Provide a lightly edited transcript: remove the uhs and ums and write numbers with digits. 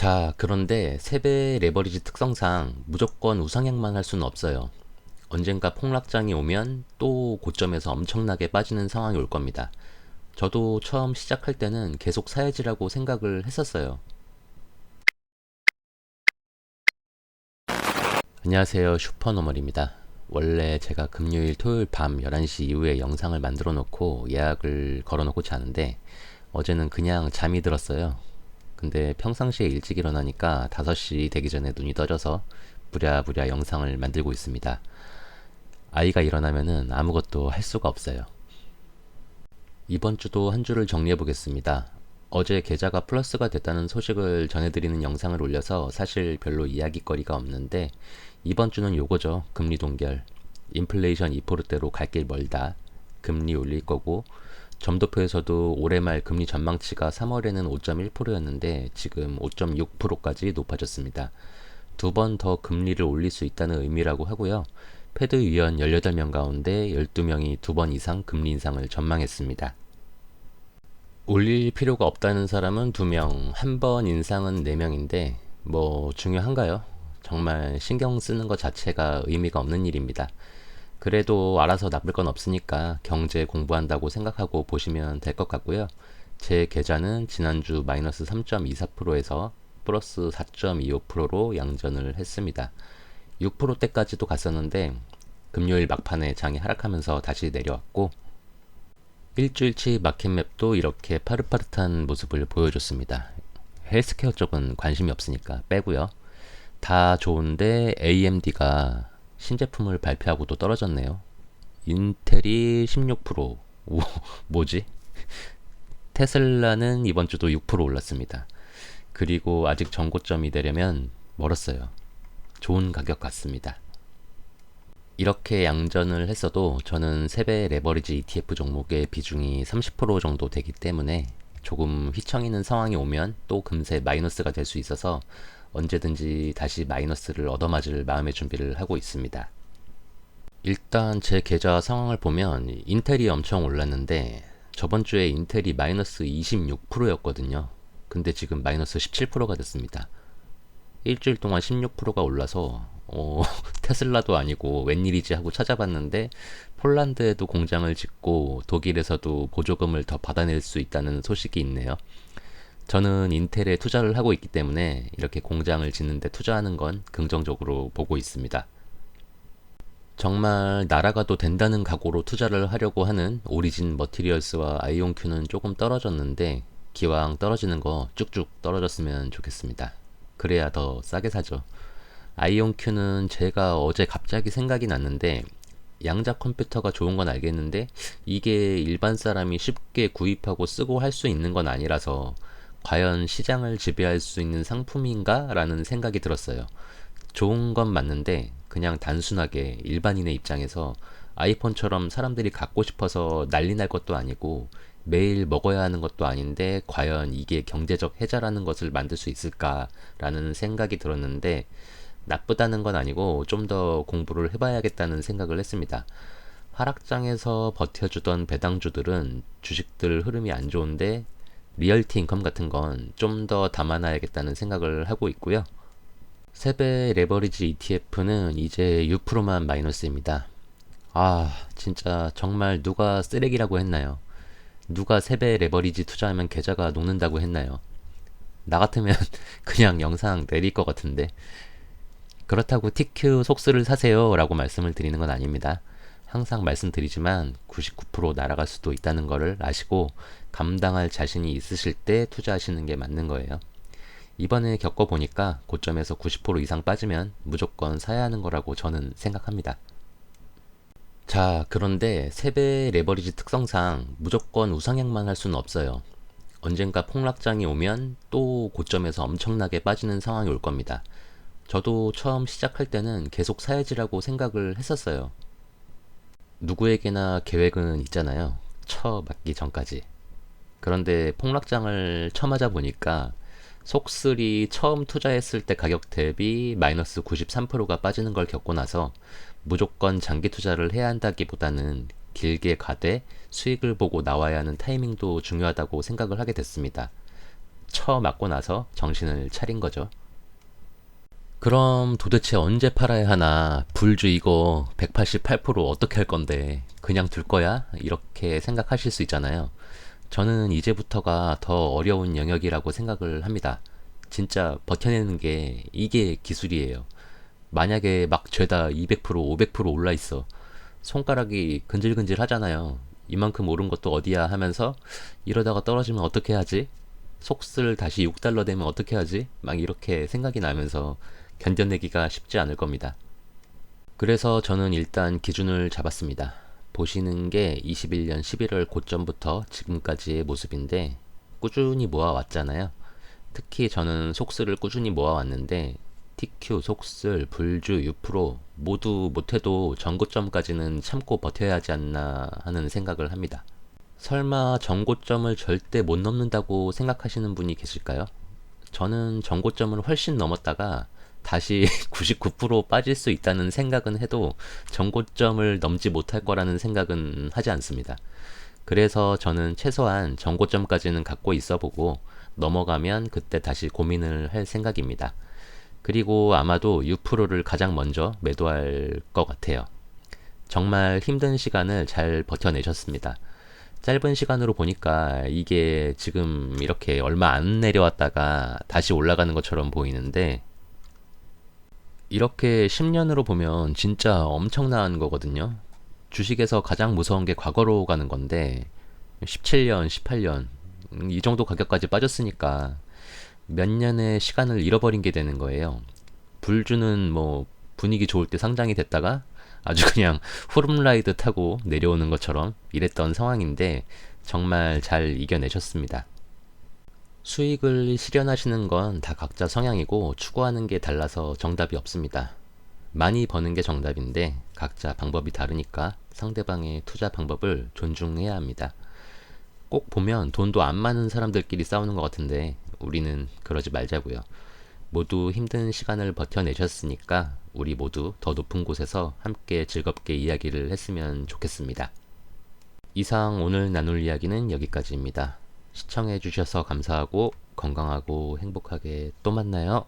자, 그런데 세배 레버리지 특성상 무조건 우상향만 할 수는 없어요. 언젠가 폭락장이 오면 또 고점에서 엄청나게 빠지는 상황이 올 겁니다. 저도 처음 시작할 때는 계속 사야지라고 생각을 했었어요. 안녕하세요, 슈퍼노멀입니다. 원래 제가 금요일, 토요일 밤 11시 이후에 영상을 만들어 놓고 예약을 걸어 놓고 자는데 어제는 그냥 잠이 들었어요. 근데 평상시에 일찍 일어나니까 5시 되기 전에 눈이 떠져서 부랴부랴 영상을 만들고 있습니다. 아이가 일어나면은 아무것도 할 수가 없어요. 이번 주도 한 주를 정리해 보겠습니다. 어제 계좌가 플러스가 됐다는 소식을 전해드리는 영상을 올려서 사실 별로 이야기거리가 없는데 이번 주는 요거죠. 금리 동결. 인플레이션 2%대로 갈 길 멀다. 금리 올릴 거고 점도표에서도 올해 말 금리 전망치가 3월에는 5.1%였는데 지금 5.6%까지 높아졌습니다. 두 번 더 금리를 올릴 수 있다는 의미라고 하고요. 패드 위원 18명 가운데 12명이 두 번 이상 금리 인상을 전망했습니다. 올릴 필요가 없다는 사람은 2명, 한 번 인상은 4명인데 뭐 중요한가요? 정말 신경 쓰는 것 자체가 의미가 없는 일입니다. 그래도 알아서 나쁠 건 없으니까 경제 공부한다고 생각하고 보시면 될 것 같고요. 제 계좌는 지난주 마이너스 3.24%에서 플러스 4.25%로 양전을 했습니다. 6%대까지도 갔었는데 금요일 막판에 장이 하락하면서 다시 내려왔고 일주일치 마켓맵도 이렇게 파릇파릇한 모습을 보여줬습니다. 헬스케어 쪽은 관심이 없으니까 빼고요. 다 좋은데 AMD가 신제품을 발표하고도 떨어졌네요. 인텔이 16%. 오, 뭐지? 테슬라는 이번 주도 6% 올랐습니다. 그리고 아직 전고점이 되려면 멀었어요. 좋은 가격 같습니다. 이렇게 양전을 했어도 저는 세배 레버리지 ETF 종목의 비중이 30% 정도 되기 때문에 조금 휘청이는 상황이 오면 또 금세 마이너스가 될 수 있어서 언제든지 다시 마이너스를 얻어맞을 마음의 준비를 하고 있습니다. 일단 제 계좌 상황을 보면 인텔이 엄청 올랐는데 저번 주에 인텔이 마이너스 26%였거든요. 근데 지금 마이너스 17%가 됐습니다. 일주일 동안 16%가 올라서 테슬라도 아니고 웬일이지 하고 찾아봤는데 폴란드에도 공장을 짓고 독일에서도 보조금을 더 받아낼 수 있다는 소식이 있네요. 저는 인텔에 투자를 하고 있기 때문에 이렇게 공장을 짓는데 투자하는 건 긍정적으로 보고 있습니다. 정말 날아가도 된다는 각오로 투자를 하려고 하는 오리진 머티리얼스와 아이온큐는 조금 떨어졌는데 기왕 떨어지는 거 쭉쭉 떨어졌으면 좋겠습니다. 그래야 더 싸게 사죠. 아이온큐는 제가 어제 갑자기 생각이 났는데 양자 컴퓨터가 좋은 건 알겠는데 이게 일반 사람이 쉽게 구입하고 쓰고 할 수 있는 건 아니라서 과연 시장을 지배할 수 있는 상품인가? 라는 생각이 들었어요. 좋은 건 맞는데 그냥 단순하게 일반인의 입장에서 아이폰처럼 사람들이 갖고 싶어서 난리 날 것도 아니고 매일 먹어야 하는 것도 아닌데 과연 이게 경제적 해자라는 것을 만들 수 있을까라는 생각이 들었는데 나쁘다는 건 아니고 좀 더 공부를 해봐야겠다는 생각을 했습니다. 하락장에서 버텨주던 배당주들은 주식들 흐름이 안 좋은데 리얼티 인컴 같은 건 좀 더 담아놔야겠다는 생각을 하고 있고요. 세배 레버리지 ETF는 이제 6%만 마이너스입니다. 아, 진짜 정말 누가 쓰레기라고 했나요? 누가 세배 레버리지 투자하면 계좌가 녹는다고 했나요? 나 같으면 그냥 영상 내릴 것 같은데. 그렇다고 TQ 속수를 사세요 라고 말씀을 드리는 건 아닙니다. 항상 말씀드리지만 99% 날아갈 수도 있다는 것을 아시고 감당할 자신이 있으실 때 투자하시는 게 맞는 거예요. 이번에 겪어보니까 고점에서 90% 이상 빠지면 무조건 사야 하는 거라고 저는 생각합니다. 자, 그런데 세배 레버리지 특성상 무조건 우상향만 할 수는 없어요. 언젠가 폭락장이 오면 또 고점에서 엄청나게 빠지는 상황이 올 겁니다. 저도 처음 시작할 때는 계속 사야지라고 생각을 했었어요. 누구에게나 계획은 있잖아요. 맞기 전까지. 그런데 폭락장을 쳐맞아 보니까 속슬이 처음 투자했을 때 가격 대비 마이너스 93%가 빠지는 걸 겪고 나서 무조건 장기 투자를 해야 한다기보다는 길게 가되 수익을 보고 나와야 하는 타이밍도 중요하다고 생각을 하게 됐습니다. 쳐맞고 나서 정신을 차린 거죠. 그럼 도대체 언제 팔아야 하나? 불주 이거 188% 어떻게 할 건데? 그냥 둘 거야? 이렇게 생각하실 수 있잖아요. 저는 이제부터가 더 어려운 영역이라고 생각을 합니다. 진짜 버텨내는 게 이게 기술이에요. 만약에 막 죄다 200%, 500% 올라 있어. 손가락이 근질근질 하잖아요. 이만큼 오른 것도 어디야 하면서 이러다가 떨어지면 어떻게 하지? 속슬 다시 6달러 되면 어떻게 하지? 막 이렇게 생각이 나면서 견뎌내기가 쉽지 않을 겁니다. 그래서 저는 일단 기준을 잡았습니다. 보시는 게 21년 11월 고점부터 지금까지의 모습인데 꾸준히 모아왔잖아요. 특히 저는 속슬을 꾸준히 모아왔는데 TQ, 속슬, 불주, 유프로 모두 못해도 전고점까지는 참고 버텨야 하지 않나 하는 생각을 합니다. 설마 전고점을 절대 못 넘는다고 생각하시는 분이 계실까요? 저는 전고점을 훨씬 넘었다가 다시 99% 빠질 수 있다는 생각은 해도 전고점을 넘지 못할 거라는 생각은 하지 않습니다. 그래서 저는 최소한 전고점까지는 갖고 있어 보고 넘어가면 그때 다시 고민을 할 생각입니다. 그리고 아마도 6%를 가장 먼저 매도할 것 같아요. 정말 힘든 시간을 잘 버텨내셨습니다. 짧은 시간으로 보니까 이게 지금 이렇게 얼마 안 내려왔다가 다시 올라가는 것처럼 보이는데 이렇게 10년으로 보면 진짜 엄청난 거거든요. 주식에서 가장 무서운 게 과거로 가는 건데 17년, 18년 이 정도 가격까지 빠졌으니까 몇 년의 시간을 잃어버린 게 되는 거예요. 불주는 뭐 분위기 좋을 때 상장이 됐다가 아주 그냥 후름라이드 타고 내려오는 것처럼 이랬던 상황인데 정말 잘 이겨내셨습니다. 수익을 실현하시는 건 다 각자 성향이고 추구하는 게 달라서 정답이 없습니다. 많이 버는 게 정답인데 각자 방법이 다르니까 상대방의 투자 방법을 존중해야 합니다. 꼭 보면 돈도 안 많은 사람들끼리 싸우는 것 같은데 우리는 그러지 말자고요. 모두 힘든 시간을 버텨내셨으니까 우리 모두 더 높은 곳에서 함께 즐겁게 이야기를 했으면 좋겠습니다. 이상 오늘 나눌 이야기는 여기까지입니다. 시청해주셔서 감사하고 건강하고 행복하게 또 만나요.